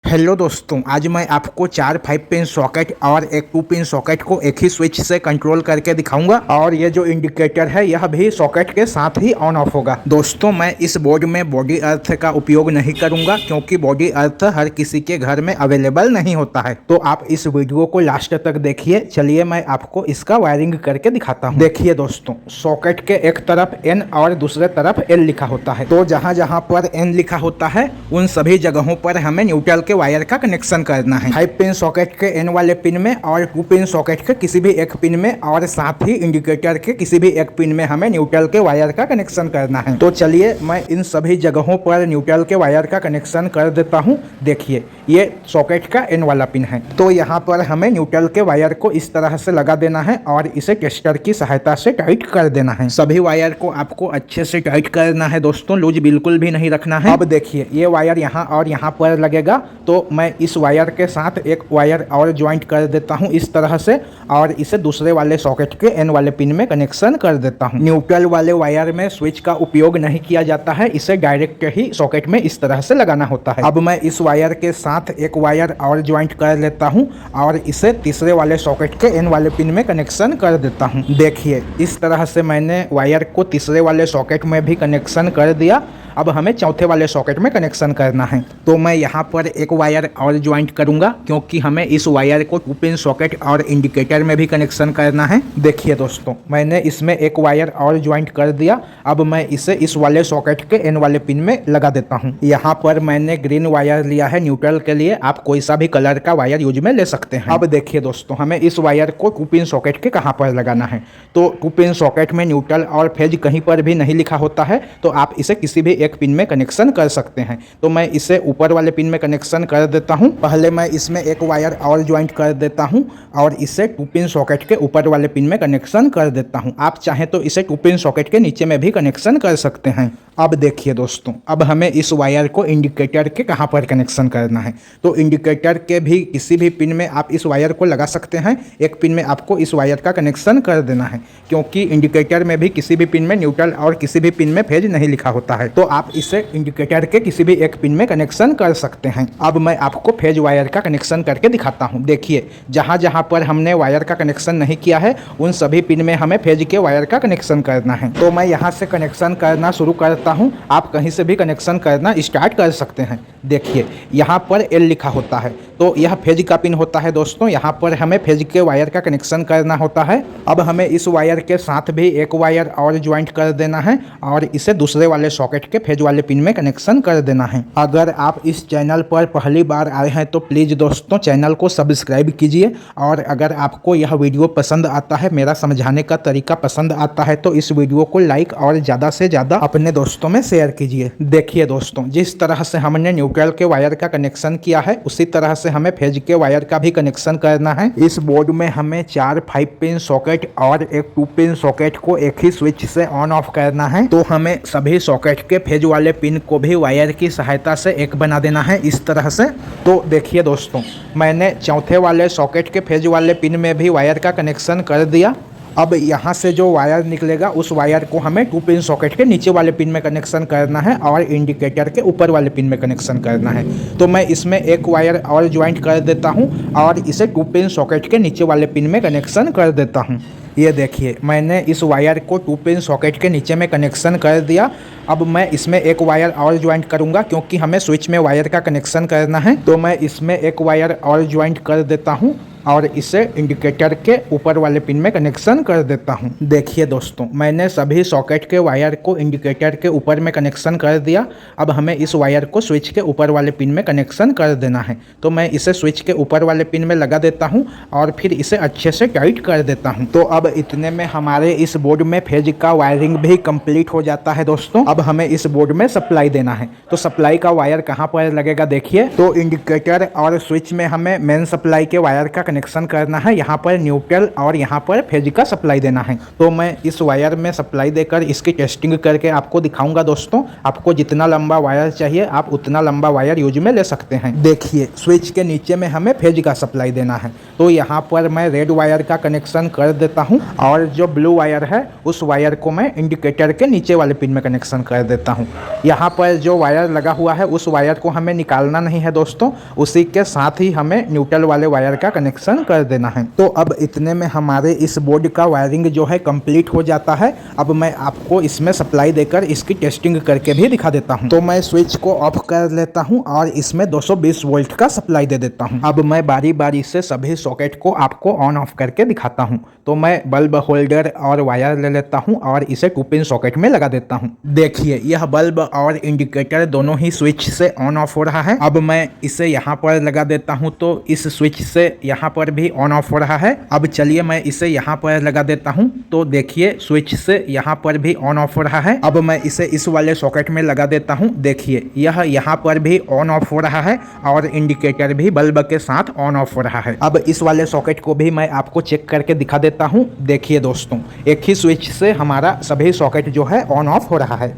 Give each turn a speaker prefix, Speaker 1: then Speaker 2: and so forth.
Speaker 1: Hello दोस्तों, आज मैं आपको 4 5 पिन सॉकेट और एक 2 पिन सॉकेट को एक ही स्विच से कंट्रोल करके दिखाऊंगा। और ये जो इंडिकेटर है यह भी सॉकेट के साथ ही ऑन ऑफ होगा। दोस्तों, मैं इस बोर्ड में बॉडी अर्थ का उपयोग नहीं करूंगा क्योंकि बॉडी अर्थ हर किसी के घर में अवेलेबल नहीं होता है। तो आप इस वीडियो को लास्ट तक देखिए। चलिए मैं आपको इसका वायरिंग करके दिखाता हूँ। देखिए दोस्तों, सॉकेट के एक तरफ N और दूसरे तरफ L लिखा होता है। तो जहाँ जहाँ पर N लिखा होता है उन सभी जगहों पर हमें न्यूट्रल के वायर का कनेक्शन करना है। 5 पिन सॉकेट के N वाले पिन में और 2 पिन सॉकेट के किसी भी एक पिन में और साथ ही इंडिकेटर के किसी भी एक पिन में हमें न्यूट्रल के वायर का कनेक्शन करना है। तो चलिए मैं इन सभी जगहों पर न्यूट्रल के वायर का कनेक्शन कर देता हूँ। देखिए, ये सॉकेट का N वाला पिन है। तो यहाँ पर हमें न्यूट्रल के वायर को इस तरह से लगा देना है और इसे टेस्टर की सहायता से टाइट कर देना है। सभी वायर को आपको अच्छे से टाइट करना है दोस्तों, लूज बिल्कुल भी नहीं रखना है। अब देखिए, ये वायर यहाँ और यहाँ पर लगेगा। तो मैं इस वायर के साथ एक वायर और ज्वाइंट कर देता हूँ इस तरह से, और इसे दूसरे वाले सॉकेट के N वाले पिन में कनेक्शन कर देता हूँ। न्यूट्रल वाले वायर में स्विच का उपयोग नहीं किया जाता है, इसे डायरेक्ट ही सॉकेट में इस तरह से लगाना होता है। अब मैं इस वायर के साथ एक वायर और ज्वाइंट कर लेता हूँ और इसे तीसरे वाले सॉकेट के N वाले पिन में कनेक्शन कर देता हूँ। देखिए, इस तरह से मैंने वायर को तीसरे वाले सॉकेट में भी कनेक्शन कर दिया। अब हमें चौथे वाले सॉकेट में कनेक्शन करना है। तो मैं यहाँ पर एक वायर और ज्वाइंट करूंगा क्योंकि हमें इस वायर को 2 पिन सॉकेट और इंडिकेटर में भी कनेक्शन करना है। देखिए दोस्तों, मैंने इसमें एक वायर और ज्वाइंट कर दिया। अब मैं इसे इस वाले सॉकेट के N वाले पिन में लगा देता हूँ। यहाँ पर मैंने ग्रीन वायर लिया है न्यूट्रल के लिए, आप कोई सा भी कलर का वायर यूज में ले सकते हैं। अब देखिए दोस्तों, हमें इस वायर को 2 पिन सॉकेट के कहाँ पर लगाना है। तो 2 पिन सॉकेट में न्यूट्रल और फेज कहीं पर भी नहीं लिखा होता है, तो आप इसे किसी भी एक पिन में कनेक्शन कर सकते हैं। तो मैं इसे ऊपर वाले पिन में कनेक्शन कर देता हूं। पहले मैं इसमें एक वायर और ज्वाइंट कर देता हूं और इसे 2 पिन सॉकेट के ऊपर वाले पिन में कनेक्शन कर देता हूं। आप चाहें तो इसे 2 पिन सॉकेट के नीचे में भी कनेक्शन कर सकते हैं। अब देखिए दोस्तों, अब हमें इस वायर को इंडिकेटर के कहां पर कनेक्शन करना है। तो इंडिकेटर के भी किसी भी पिन में आप इस वायर को लगा सकते हैं। एक पिन में आपको इस वायर का कनेक्शन कर देना है क्योंकि इंडिकेटर में भी किसी भी पिन में न्यूट्रल और किसी भी पिन में फेज नहीं लिखा होता है। तो आप इसे इंडिकेटर के किसी भी एक पिन में कनेक्शन कर सकते हैं। अब मैं आपको फेज वायर का कनेक्शन करके दिखाता हूं। देखिए, जहां जहां पर हमने वायर का कनेक्शन नहीं किया है उन सभी पिन में हमें फेज के वायर का कनेक्शन करना है। तो मैं यहां से कनेक्शन करना शुरू करता हूं। आप कहीं से भी कनेक्शन करना स्टार्ट कर सकते हैं। देखिए, यहाँ पर L लिखा होता है, तो यह फेज का पिन होता है दोस्तों। यहाँ पर हमें फेज के वायर का कनेक्शन करना होता है। अब हमें इस वायर के साथ भी एक वायर और ज्वाइंट कर देना है और इसे दूसरे वाले सॉकेट के फेज वाले पिन में कनेक्शन कर देना है। अगर आप इस चैनल पर पहली बार आए हैं तो प्लीज़ दोस्तों चैनल को सब्सक्राइब कीजिए, और अगर आपको यह वीडियो पसंद आता है, मेरा समझाने का तरीका पसंद आता है, तो इस वीडियो को लाइक और ज़्यादा से ज़्यादा अपने दोस्तों में शेयर कीजिए। देखिए दोस्तों, जिस तरह से हमने न्यूट्रल के वायर का कनेक्शन किया है उसी तरह से हमें फेज के वायर का भी कनेक्शन करना है। इस बोर्ड में हमें 4 5 पिन सॉकेट और एक 2 पिन सॉकेट को एक ही स्विच से ऑन ऑफ करना है। तो हमें सभी सॉकेट के फेज वाले पिन को भी वायर की सहायता से एक बना देना है इस तरह से। तो देखिए दोस्तों, मैंने चौथे वाले सॉकेट के फेज वाले पिन में भी वायर का कनेक्शन कर दिया। अब यहाँ से जो वायर निकलेगा उस वायर को हमें 2 पिन सॉकेट के नीचे वाले पिन में कनेक्शन करना है और इंडिकेटर के ऊपर वाले पिन में कनेक्शन करना है। तो मैं इसमें एक वायर और ज्वाइंट कर देता हूँ और इसे 2 पिन सॉकेट के नीचे वाले पिन में कनेक्शन कर देता हूँ। ये देखिए, मैंने इस वायर को 2 पिन सॉकेट के नीचे में कनेक्शन कर दिया। अब मैं इसमें एक वायर और ज्वाइंट करूंगा क्योंकि हमें स्विच में वायर का कनेक्शन करना है। तो मैं इसमें एक वायर और ज्वाइंट कर देता हूं और इसे इंडिकेटर के ऊपर वाले पिन में कनेक्शन कर देता हूं। देखिए दोस्तों, मैंने सभी सॉकेट के वायर को इंडिकेटर के ऊपर में कनेक्शन कर दिया। अब हमें इस वायर को स्विच के ऊपर वाले पिन में कनेक्शन कर देना है। तो मैं इसे स्विच के ऊपर वाले पिन में लगा देता हूं और फिर इसे अच्छे से टाइट कर देता हूं। तो अब इतने में हमारे इस बोर्ड में फेज का वायरिंग भी कंप्लीट हो जाता है दोस्तों। अब हमें इस बोर्ड में सप्लाई देना है। तो सप्लाई का वायर कहाँ पर लगेगा देखिए। तो इंडिकेटर और स्विच में हमें मेन सप्लाई के वायर का कनेक्शन करना है, यहाँ पर न्यूट्रल और यहाँ पर फेज का सप्लाई देना है। तो मैं इस वायर में सप्लाई देकर इसकी टेस्टिंग करके आपको दिखाऊंगा दोस्तों। आपको जितना लंबा वायर चाहिए आप उतना लंबा वायर यूज में ले सकते हैं। देखिए स्विच के नीचे में हमें फेज का सप्लाई देना है, तो यहाँ पर मैं रेड वायर का कनेक्शन कर देता हूँ और जो ब्लू वायर है उस वायर को मैं इंडिकेटर के नीचे वाले पिन में कनेक्शन कर देता हूँ। यहाँ पर जो वायर लगा हुआ है उस वायर को हमें निकालना नहीं है दोस्तों, उसी के साथ ही हमें न्यूट्रल वाले वायर का कनेक्शन कर देना है। तो अब इतने में हमारे इस बोर्ड का वायरिंग जो है कंप्लीट हो जाता है। अब मैं आपको इसमें सप्लाई देकर इसकी टेस्टिंग करके भी दिखा देता हूँ। तो मैं स्विच को ऑफ कर लेता हूँ और इसमें 220 वोल्ट का सप्लाई दे देता हूँ। अब मैं बारी बारी से सभी सॉकेट को आपको ऑन ऑफ करके दिखाता हूँ। तो मैं बल्ब होल्डर और वायर ले लेता हूँ और इसे 2 पिन सॉकेट में लगा देता हूँ। देखिए यह बल्ब और इंडिकेटर दोनों ही स्विच से ऑन ऑफ हो रहा है। अब मैं इसे यहाँ पर लगा देता हूँ तो इस स्विच से यहाँ पर भी ऑन ऑफ हो रहा है। अब चलिए मैं इसे यहाँ पर लगा देता हूँ, तो देखिए स्विच से यहाँ पर भी ऑन ऑफ हो रहा है। अब मैं इसे इस वाले सॉकेट में लगा देता हूँ। देखिए यह यहाँ पर भी ऑन ऑफ हो रहा है और इंडिकेटर भी बल्ब के साथ ऑन ऑफ हो रहा है। अब इस वाले सॉकेट को भी मैं आपको चेक करके दिखा देता हूँ। देखिए दोस्तों एक ही स्विच से हमारा सभी सॉकेट जो है ऑन ऑफ हो रहा है।